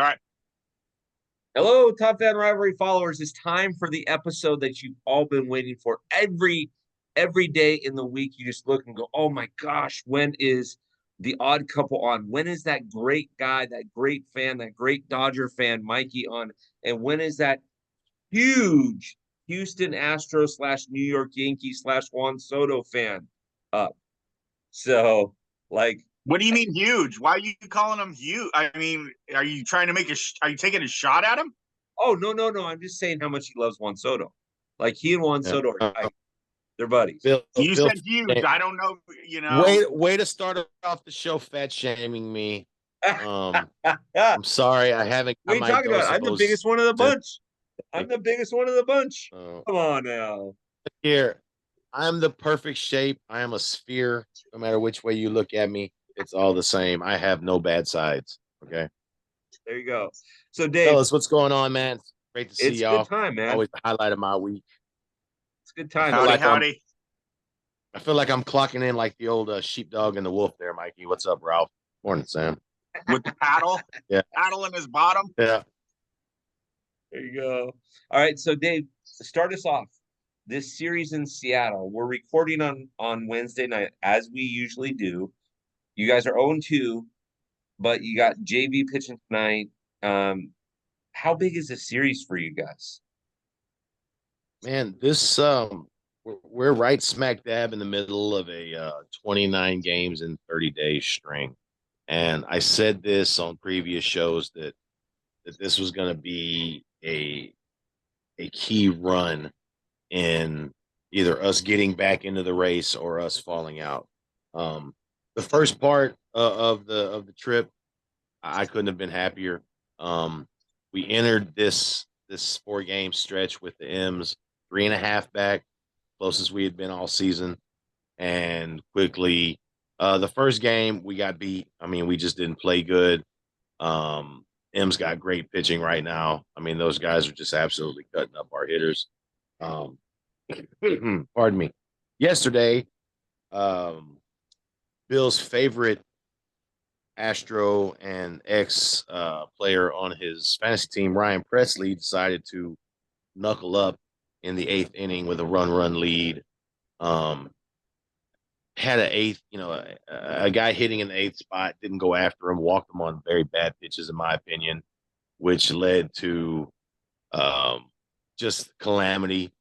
Start. Hello, Top Fan Rivalry followers. It's time for the episode that you've all been waiting for. Every day in the week, you just look and go, "Oh my gosh, when is the Odd Couple on? When is that great guy, that great fan, that great Dodger fan, Mikey on? And when is that huge Houston Astros slash New York Yankees slash Juan Soto fan up?" So, like, What do you mean huge? Why are you calling him huge? I mean, are you trying to make are you taking a shot at him? oh no, I'm just saying how much he loves Juan Soto. Like he and Juan Yeah. Soto are tight. They're buddies. You Bill, said huge. I don't know. way to start off the show, fat shaming me. I'm sorry, I haven't What got are you my talking about? dose I'm of the those. biggest one of the bunch. I'm the biggest one of the bunch. Come on now. Here, I'm the perfect shape. I am a sphere. No matter which way you look at me, it's all the same. I have no bad sides. Okay, There you go. So, Dave, fellas, what's going on, man? It's great to see it's a good y'all. time, man. Always the highlight of my week. It's a good I time. feel Howdy, like I'm. howdy. I feel like I'm clocking in like the old sheepdog and the wolf there, Mikey. What's up, Ralph? Morning, Sam. With the paddle, Yeah, paddle in his bottom. yeah. There you go. All right. So, Dave, start us off. This series in Seattle, we're recording on Wednesday night, as we usually do. You guys are 0-2, but you got JV pitching tonight. How big is this series for you guys? Man, this we're right smack dab in the middle of a 29 games in 30 days string. And I said this on previous shows that this was going to be a key run in either us getting back into the race or us falling out. The first part of the trip, I couldn't have been happier. We entered this 4 game stretch with the M's 3.5 back, closest we had been all season, and quickly the first game we got beat. I mean, we just didn't play good. M's got great pitching right now. I mean, those guys are just absolutely cutting up our hitters. Um, pardon me. Yesterday, um, Bill's favorite Astro and ex player on his fantasy team, Ryan Presley, decided to knuckle up in the 8th inning with a run lead. Um, had an eighth, a guy hitting in the 8th spot, didn't go after him, walked him on very bad pitches, in my opinion, which led to just calamity.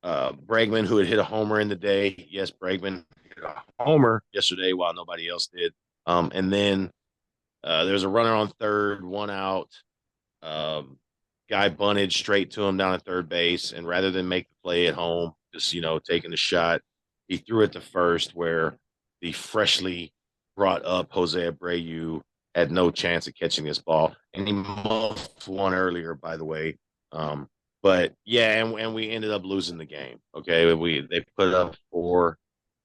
Bregman, who had hit a homer in the day, yes, Bregman hit a homer yesterday while nobody else did. And then there's a runner on third, 1 out. Guy bunted straight to him down at third base, and rather than make the play at home, just taking the shot, he threw it to first, where the freshly brought up Jose Abreu had no chance of catching this ball, and he muffed one earlier, by the way. But yeah, and we ended up losing the game. Okay, they put up 4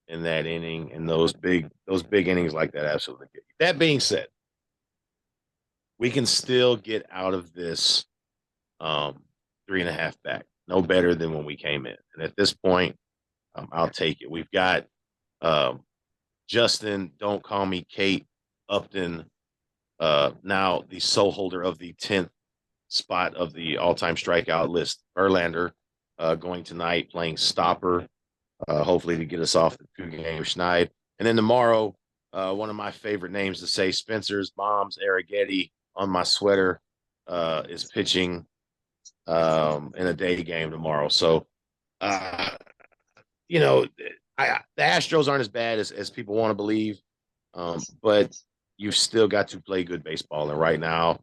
in that inning, and those big innings like that absolutely get you. That being said, we can still get out of this 3.5 back, no better than when we came in. And at this point, I'll take it. We've got Justin, don't call me Kate Upton, now the sole holder of the 10th spot of the all-time strikeout list. Verlander going tonight, playing stopper, hopefully to get us off the 2-game schneid. And then tomorrow, one of my favorite names to say, Spencer's mom's Arrighetti on my sweater, is pitching in a day game tomorrow. So, the Astros aren't as bad as people want to believe, but you've still got to play good baseball. And right now,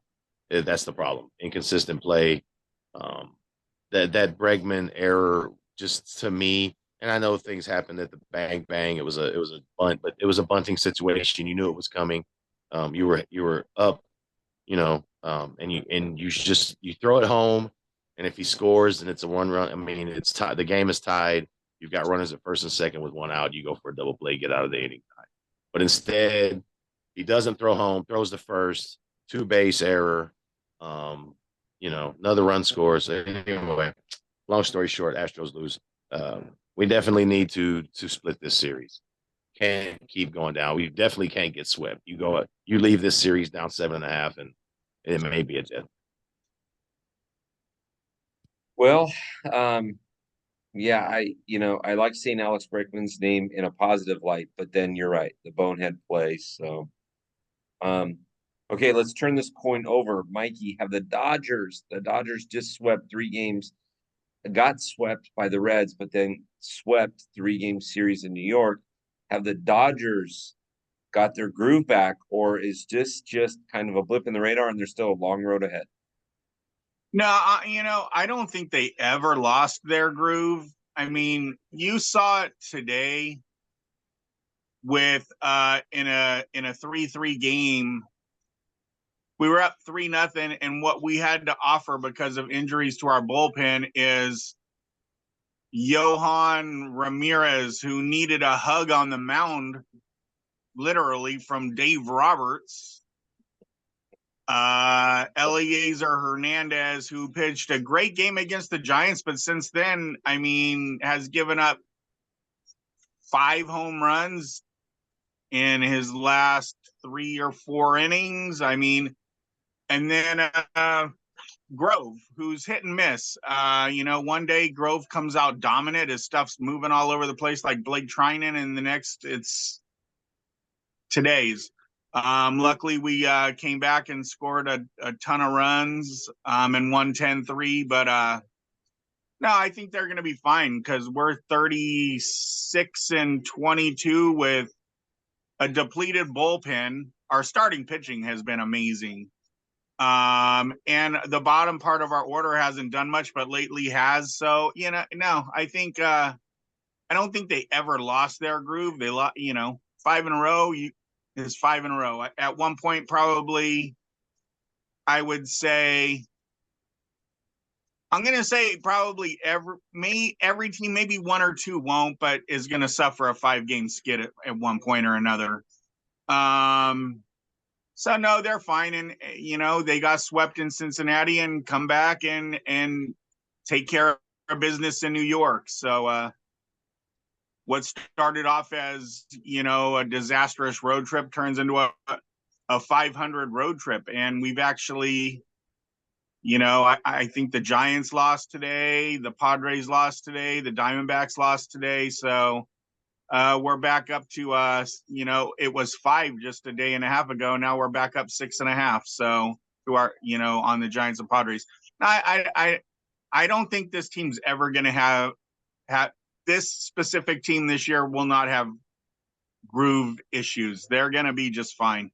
that's the problem. Inconsistent play. That Bregman error, just to me, and I know things happened at the bang bang. It was a bunt, but it was a bunting situation. You knew it was coming. You were up, and you throw it home, and if he scores, then it's a 1 run. I mean, it's tied. The game is tied. You've got runners at first and second with 1 out. You go for a double play, get out of the inning. But instead, he doesn't throw home, throws the first, 2-base error. Another run scores. Anyway, long story short, Astros lose. We definitely need to split this series. Can't keep going down. We definitely can't get swept. You leave this series down 7.5, it may be a death. Well, yeah, I like seeing Alex Bregman's name in a positive light, but then you're right, the bonehead plays. So, okay, let's turn this coin over. Mikey, have the Dodgers just swept 3 games, got swept by the Reds, but then swept 3-game series in New York. Have the Dodgers got their groove back, or is this just kind of a blip in the radar and there's still a long road ahead? No, I don't think they ever lost their groove. I mean, you saw it today with in a 3-3 game. We were up 3-0, and what we had to offer because of injuries to our bullpen is Johan Ramirez, who needed a hug on the mound, literally from Dave Roberts. Eliezer Hernandez, who pitched a great game against the Giants, but since then, I mean, has given up 5 home runs in his last 3 or 4 innings. I mean, and then Grove, who's hit and miss. One day Grove comes out dominant. His stuff's moving all over the place like Blake Trinan, and the next it's today's. Luckily, we came back and scored a ton of runs and won 10-3. But no, I think they're going to be fine because we're 36-22 with a depleted bullpen. Our starting pitching has been amazing. And the bottom part of our order hasn't done much, but lately has. So, no, I think I don't think they ever lost their groove. They 5 in a row is 5 in a row. At one point, probably, I would say, I'm going to say probably every team, maybe 1 or 2 won't, but is going to suffer a 5-game skid at one point or another. So no, they're fine, and they got swept in Cincinnati and come back and take care of business in New York. So what started off as a disastrous road trip turns into a 500 road trip, and we've actually, I think the Giants lost today, the Padres lost today, the Diamondbacks lost today, so. We're back up to it was 5 just a day and a half ago. Now we're back up 6.5. So to our, on the Giants and Padres. I don't think this team's ever going to have this specific team this year will not have groove issues. They're going to be just fine.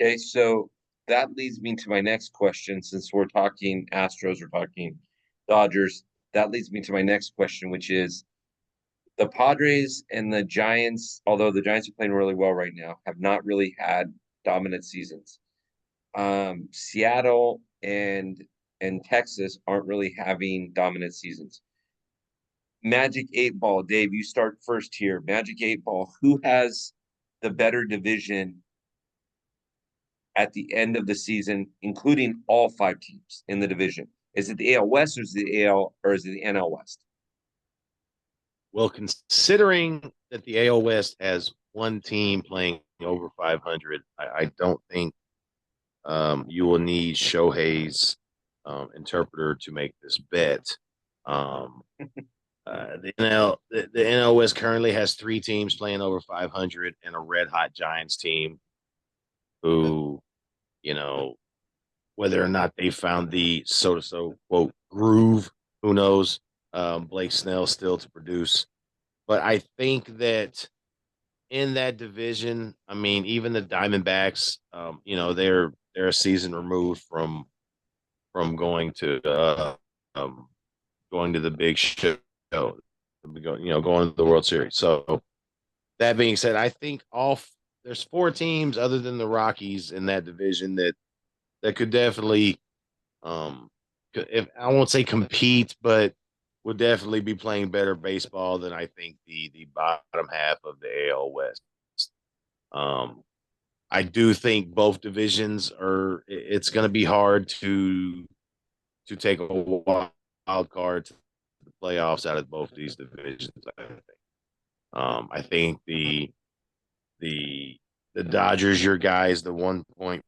Okay, so that leads me to my next question. Since we're talking Astros, we're talking Dodgers. That leads me to my next question, which is, the Padres and the Giants, although the Giants are playing really well right now, have not really had dominant seasons. Seattle and Texas aren't really having dominant seasons. Magic 8 Ball, Dave, you start first here. Magic 8 Ball, who has the better division at the end of the season, including all 5 teams in the division? Is it the AL West or is it the NL West? Well, considering that the AL West has 1 team playing over 500, I don't think you will need Shohei's interpreter to make this bet. The NL West currently has 3 teams playing over 500 and a red hot Giants team who, whether or not they found the so quote groove, who knows? Blake Snell still to produce. But I think that in that division, I mean, even the Diamondbacks, they're a season removed from going to the big show, going to the World Series. So that being said, I think there's 4 teams other than the Rockies in that division that could definitely, if I won't say compete, but would definitely be playing better baseball than I think the bottom half of the AL West. I do think both divisions it's going to be hard to take a wild card to the playoffs out of both these divisions. I think the Dodgers, your guys, the 1.5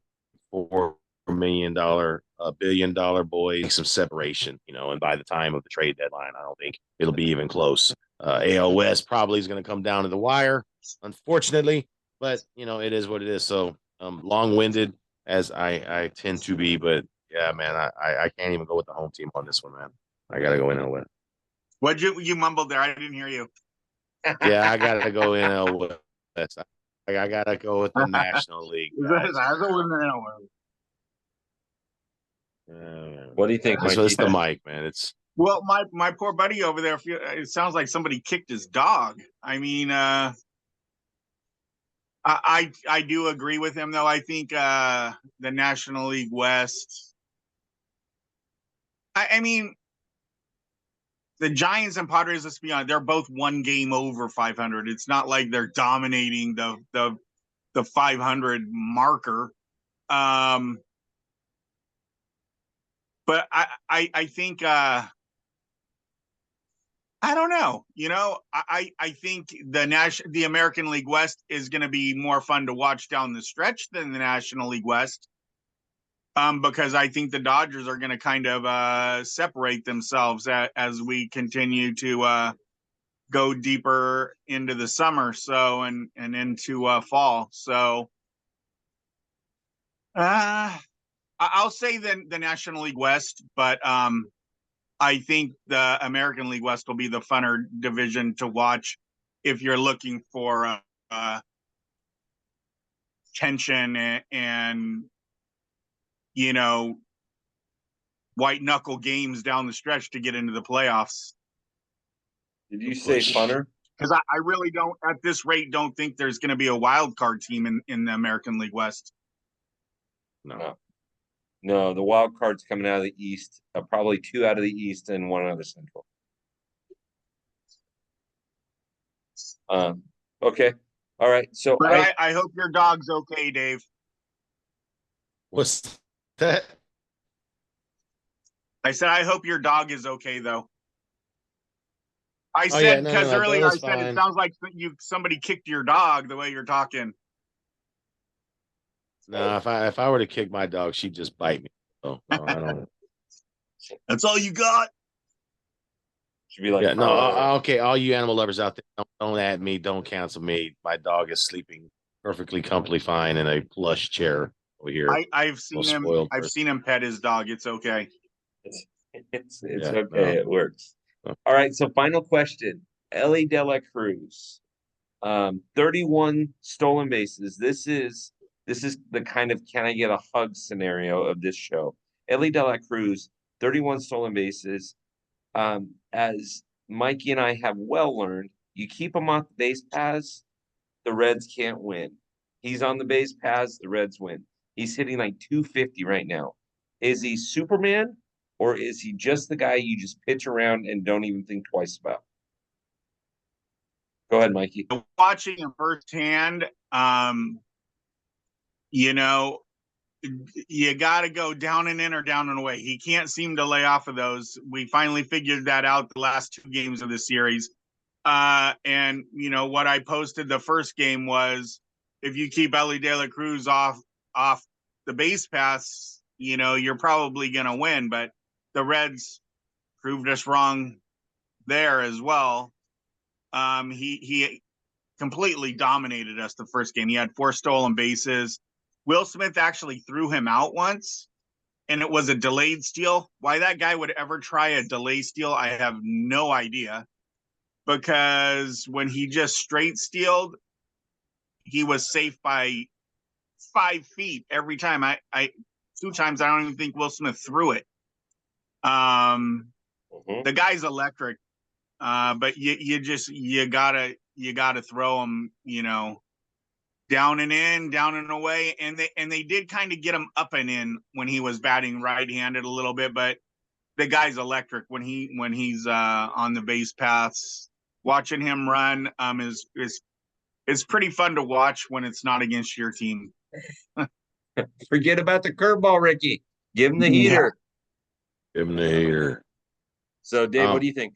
$4 million, $1 billion boy, some separation, and by the time of the trade deadline, I don't think it'll be even close. AL West probably is going to come down to the wire, unfortunately, but it is what it is. So long-winded as I tend to be, but yeah, man, I can't even go with the home team on this one, man. I gotta go NL West. What'd you mumbled there? I didn't hear you. Yeah, I gotta go NL West. I gotta go with the National League. Guys. I go with the NL West. What do you think, Mike? It's the mic, man. It's Well, my poor buddy over there. It sounds like somebody kicked his dog. I mean, I do agree with him though. I think the National League West. I mean, the Giants and Padres. Let's be honest, they're both one game over 500. It's not like they're dominating the 500 marker. But I think I don't know. I think the American League West is going to be more fun to watch down the stretch than the National League West. Because I think the Dodgers are going to kind of separate themselves as we continue to go deeper into the summer, and into fall. So I'll say the National League West, but I think the American League West will be the funner division to watch if you're looking for tension and white knuckle games down the stretch to get into the playoffs. Did you say funner? Because I really don't, at this rate, don't think there's going to be a wild card team in the American League West. No, the wild card's coming out of the East. Probably 2 out of the East and 1 out of the Central. Okay. All right. So I hope your dog's okay, Dave. What's that? I said I hope your dog is okay, though. I said because earlier I said fine. It sounds like somebody kicked your dog the way you're talking. No, if I were to kick my dog, she'd just bite me. So no, I don't. That's all you got. Should be like, yeah, no, okay. All you animal lovers out there, don't add me, don't cancel me. My dog is sleeping perfectly, comfortably fine in a plush chair over here. I've seen him. I've seen him pet his dog. It's okay. It's okay. No. It works. No. All right. So final question: Elly De La Cruz, 31 stolen bases. This is the kind of can I get a hug scenario of this show. Elly De La Cruz, 31 stolen bases. As Mikey and I have well learned, you keep him off the base paths, the Reds can't win. He's on the base paths, the Reds win. He's hitting like 250 right now. Is he Superman, or is he just the guy you just pitch around and don't even think twice about? Go ahead, Mikey. Watching him firsthand, you got to go down and in or down and away. He can't seem to lay off of those. We finally figured that out the last 2 games of the series. And what I posted the first game was, if you keep Elly De La Cruz off the base paths, you're probably going to win. But the Reds proved us wrong there as well. He completely dominated us the first game. He had 4 stolen bases. Will Smith actually threw him out once, and it was a delayed steal. Why that guy would ever try a delay steal, I have no idea. Because when he just straight stealed, he was safe by 5 feet every time. I 2 times I don't even think Will Smith threw it. The guy's electric, but you gotta throw him, down and in, down and away, and they did kind of get him up and in when he was batting right-handed a little bit, but the guy's electric when he's on the base paths. Watching him run is pretty fun to watch when it's not against your team. Forget about the curveball, Ricky. Give him the heater. Give him the heater. So, Dave, what do you think?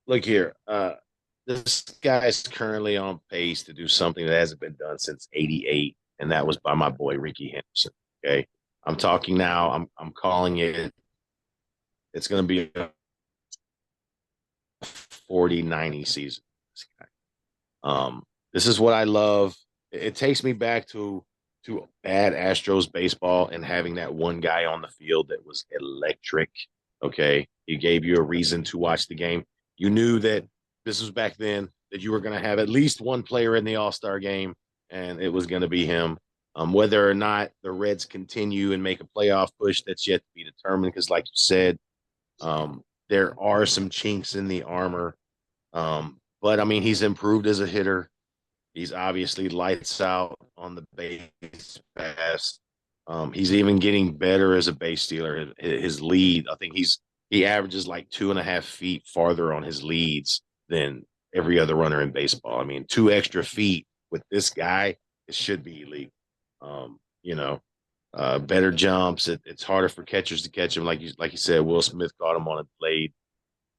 Look here. This guy's currently on pace to do something that hasn't been done since '88, and that was by my boy Ricky Henderson. Okay. I'm talking now. I'm calling it. It's going to be a 40-90 season. This is what I love. It takes me back to bad Astros baseball and having that one guy on the field that was electric. Okay. He gave you a reason to watch the game. You knew that this was back then that you were going to have at least one player in the All-Star game, and it was going to be him. Whether or not the Reds continue and make a playoff push, that's yet to be determined because, like you said, there are some chinks in the armor. But, I mean, he's improved as a hitter. He's obviously lights out on the base pass. He's even getting better as a base stealer. His lead, I think he averages like 2.5 feet farther on his leads than every other runner in baseball. I mean, 2 extra feet with this guy, it should be elite. Better jumps. It's harder for catchers to catch him. Like you said, Will Smith caught him on a blade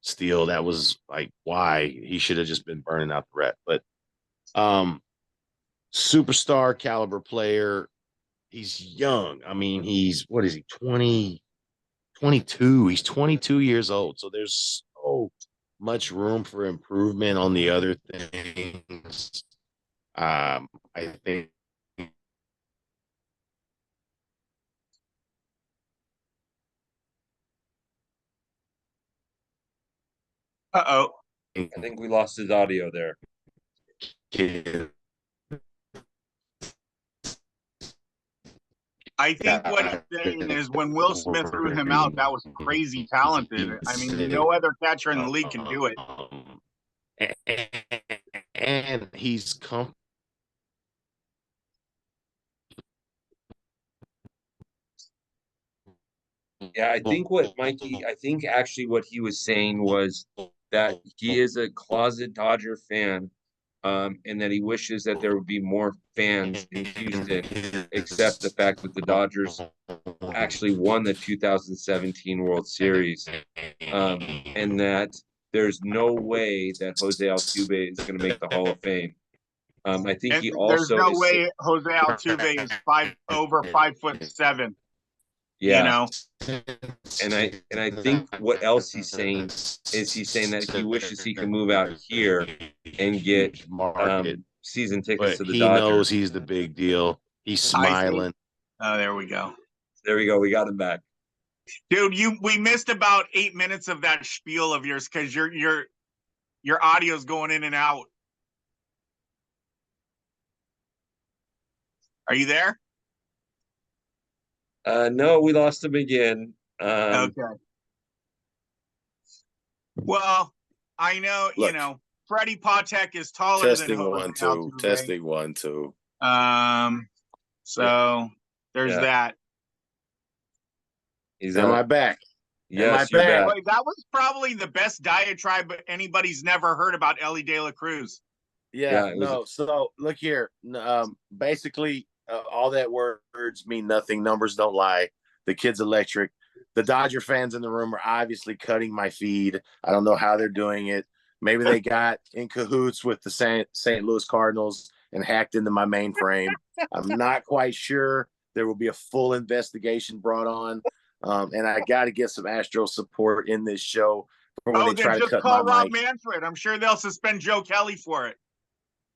steal. That was like why he should have just been burning out the rat. But superstar caliber player. He's young. I mean, what is he, 20, 22? He's 22 years old. So there's so much room for improvement on the other things. I think Uh-oh. I think we lost his audio there. I think what he's saying is when Will Smith threw him out, that was crazy talented. I mean, no other catcher in the league can do it. And he's come. Yeah, I think actually what he was saying was that he is a closet Dodger fan, and that he wishes that there would be more fans in Houston, except the fact that the Dodgers actually won the 2017 World Series, and that there's no way that Jose Altuve is going to make the Hall of Fame. I think And he there's also no way Jose Altuve is over 5'7". yeah. You know, And I think what else he's saying is he's saying that he wishes he could move out here and get season tickets to the he Dodgers. knows he's the big deal. He's smiling. Oh, there we go. There we go. We got him back. Dude, we missed about 8 minutes of that spiel of yours because your audio's going in and out. Are you there? No, we lost him again. Okay. Well, I know, Look, Freddie Patek is taller than testing Jose 1 2. Altuve. Testing 1 2. So there's that. Am I back? Yes, you're back. Boy, that was probably the best diatribe anybody's never heard about Ellie De La Cruz. Yeah, no. So look here. Basically, all that words mean nothing. Numbers don't lie. The kid's electric. The Dodger fans in the room are obviously cutting my feed. I don't know how they're doing it. Maybe they got in cahoots with the St. Louis Cardinals and hacked into my mainframe. I'm not quite sure. There will be a full investigation brought on. And I got to get some Astros support in this show for when they try to cut call my Rob Manfred. I'm sure they'll suspend Joe Kelly for it.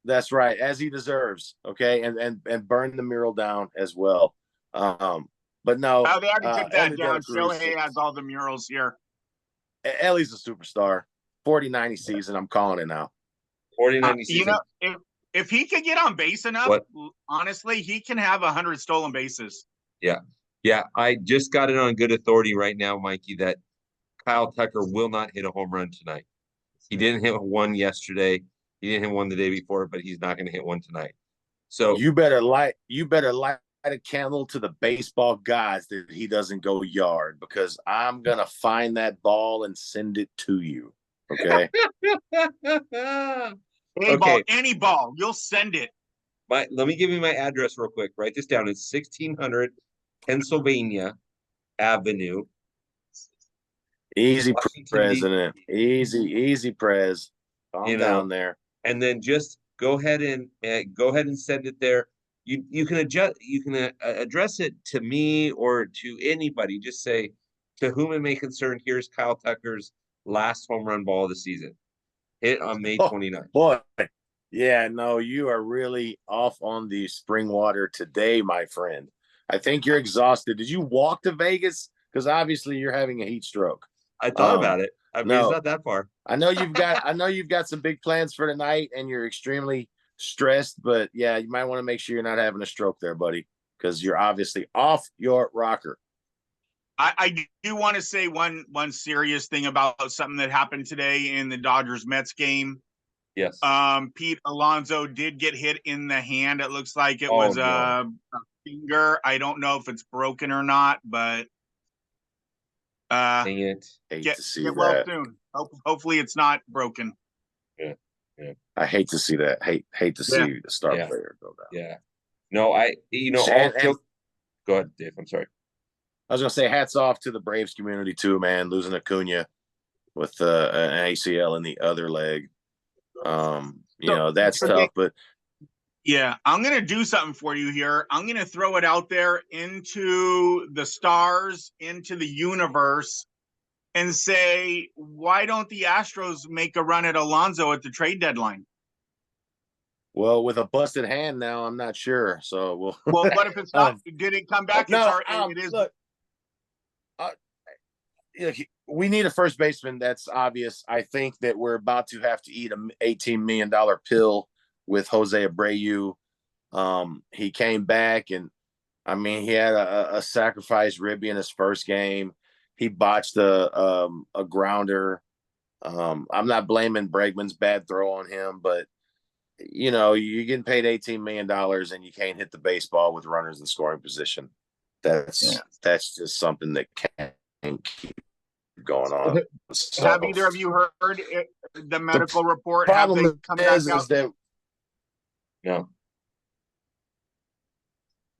That's right, as he deserves. Okay, and burn the mural down as well. But no, they already took that down. Shohei has all the murals here. Ellie's a superstar. 40-90 season. I'm calling it now. 40-90 season. If he could get on base enough, honestly, he can have 100 stolen bases. Yeah. I just got it on good authority right now, Mikey, that Kyle Tucker will not hit a home run tonight. He didn't hit one yesterday. He didn't hit one the day before, but he's not going to hit one tonight. So you better light a candle to the baseball gods that he doesn't go yard, because I'm gonna find that ball and send it to you. Okay. Any ball, you'll send it. Let me give you my address real quick. Write this down. It's 1600 Pennsylvania Avenue. Easy, President. Easy, Prez. Calm down there. And then just go ahead and send it there. You can address it to me or to anybody. Just say, to whom it may concern, here's Kyle Tucker's last home run ball of the season. Hit on May 29th. Boy, yeah, no, you are really off on the spring water today, my friend. I think you're exhausted. Did you walk to Vegas? Because obviously you're having a heat stroke. I thought about it. I mean, no, it's not that far. I know you've got some big plans for tonight, and you're extremely stressed. But yeah, you might want to make sure you're not having a stroke there, buddy, because you're obviously off your rocker. I do want to say one serious thing about something that happened today in the Dodgers Mets game. Yes. Pete Alonso did get hit in the hand. It looks like it was a finger. I don't know if it's broken or not, but dang it. Hate to see get well that. soon. Hopefully it's not broken. Yeah. I hate to see that. Hate to see the star player go down. Yeah. No, go ahead, Dave. I'm sorry. I was gonna say hats off to the Braves community too, man. Losing Acuna with an ACL in the other leg. That's tough, but yeah, I'm gonna do something for you here. I'm gonna throw it out there into the stars, into the universe, and say, why don't the Astros make a run at Alonso at the trade deadline? Well, with a busted hand now, I'm not sure. So well, what if it's not? Did it come back? It is. Look, we need a first baseman. That's obvious. I think that we're about to have to eat an $18 million pill with Jose Abreu. He came back, and I mean, he had a sacrifice ribby in his first game. He botched a grounder. I'm not blaming Bregman's bad throw on him, but you're getting paid $18 million and you can't hit the baseball with runners in scoring position. That's just something that can't keep going on. So, have either of you heard the medical report? Problem have they come back out? Is that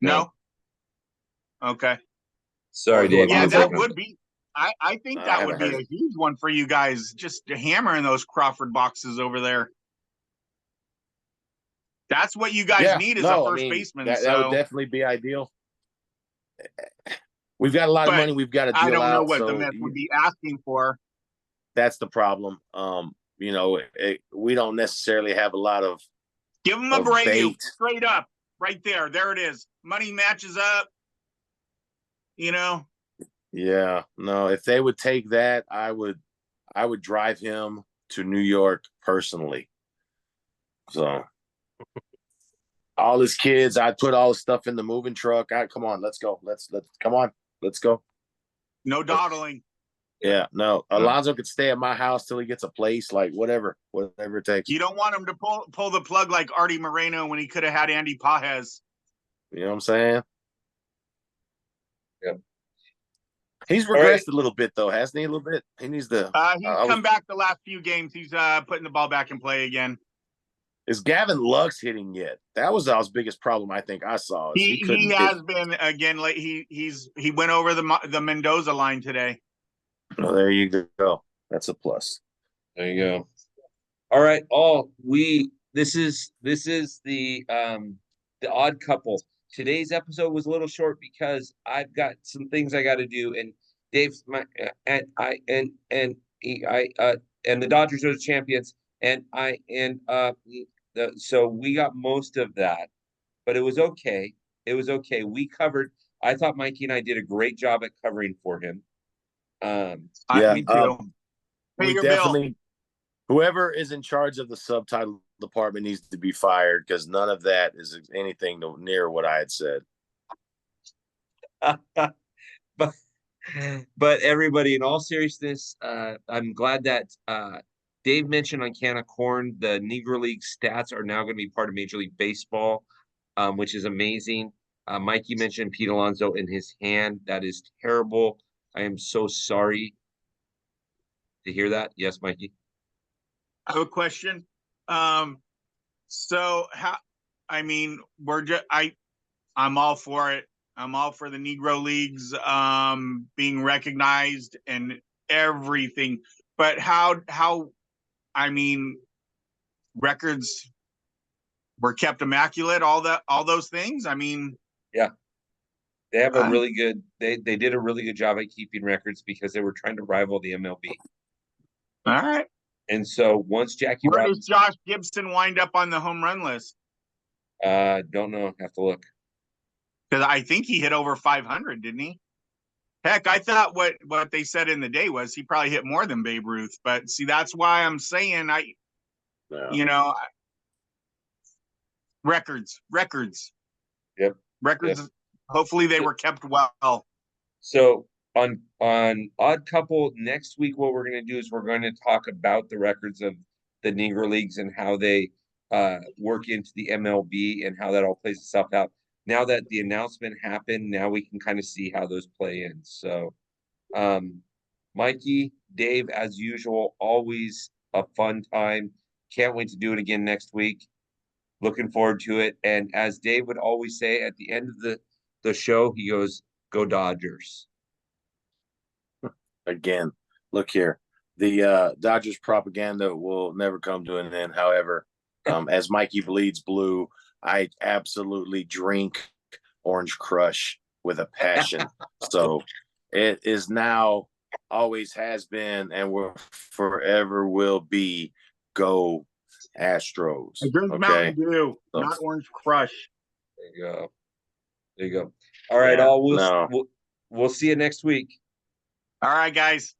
no. Okay. Sorry, Dave. Yeah, that would be. I think that would be a huge one for you guys. Just hammering those Crawford boxes over there. That's what you guys need as a first baseman. That would definitely be ideal. We've got a lot of money we've got to deal out. I don't know what the Mets would be asking for. That's the problem. We don't necessarily have a lot of. Give them a Abreu straight up, right there. There it is. Money matches up. Yeah, no. If they would take that, I would drive him to New York personally. So. All his kids, I'd put all the stuff in the moving truck. Come on, let's go. Let's go. No dawdling. Yeah, no. Alonso could stay at my house till he gets a place, like whatever it takes. You don't want him to pull the plug like Artie Moreno when he could have had Andy Pajes. You know what I'm saying? Yeah. He's regressed a little bit though, hasn't he? A little bit. He needs to. He's come back the last few games. He's putting the ball back in play again. Is Gavin Lux hitting yet? That was our biggest problem I think I saw. He has been again. Like he went over the Mendoza line today. Well, there you go. That's a plus. There you go. All right. This is the odd couple. Today's episode was a little short because I've got some things I got to do, and Dave's and the Dodgers are the champions. So we got most of that, but it was okay. We covered. I thought Mikey and I did a great job at covering for him. Me too. We definitely. Whoever is in charge of the subtitle department needs to be fired because none of that is anything near what I had said. But everybody, in all seriousness, I'm glad that Dave mentioned on Can of Corn, the Negro League stats are now going to be part of Major League Baseball, which is amazing. Mikey mentioned Pete Alonso in his hand. That is terrible. I am so sorry to hear that. Yes, Mikey? I have a question. So I'm all for it. I'm all for the Negro Leagues being recognized and everything. But how records were kept immaculate, all those things. I mean, yeah, they have a really good. They did a really good job at keeping records because they were trying to rival the MLB. All right. And so once Jackie Where Robinson, does Josh Gibson wind up on the home run list? don't know, have to look. Because I think he hit over 500, didn't he? Heck, I thought what they said in the day was he probably hit more than Babe Ruth. But see, that's why I'm saying records. Yep. Records. Yep. Hopefully they were kept well. So on Odd Couple next week, what we're going to do is we're going to talk about the records of the Negro Leagues and how they work into the MLB and how that all plays itself out. Now that the announcement happened, now we can kind of see how those play in. So, Mikey, Dave, as usual, always a fun time. Can't wait to do it again next week. Looking forward to it. And as Dave would always say at the end of the show, he goes, "Go Dodgers." Again, look here. The Dodgers propaganda will never come to an end. However, as Mikey bleeds blue, I absolutely drink Orange Crush with a passion. So it is now, always has been, and will forever will be, go Astros. I drink Mountain Dew, not Orange Crush. There you go. There you go. All right, we'll see you next week. All right, guys.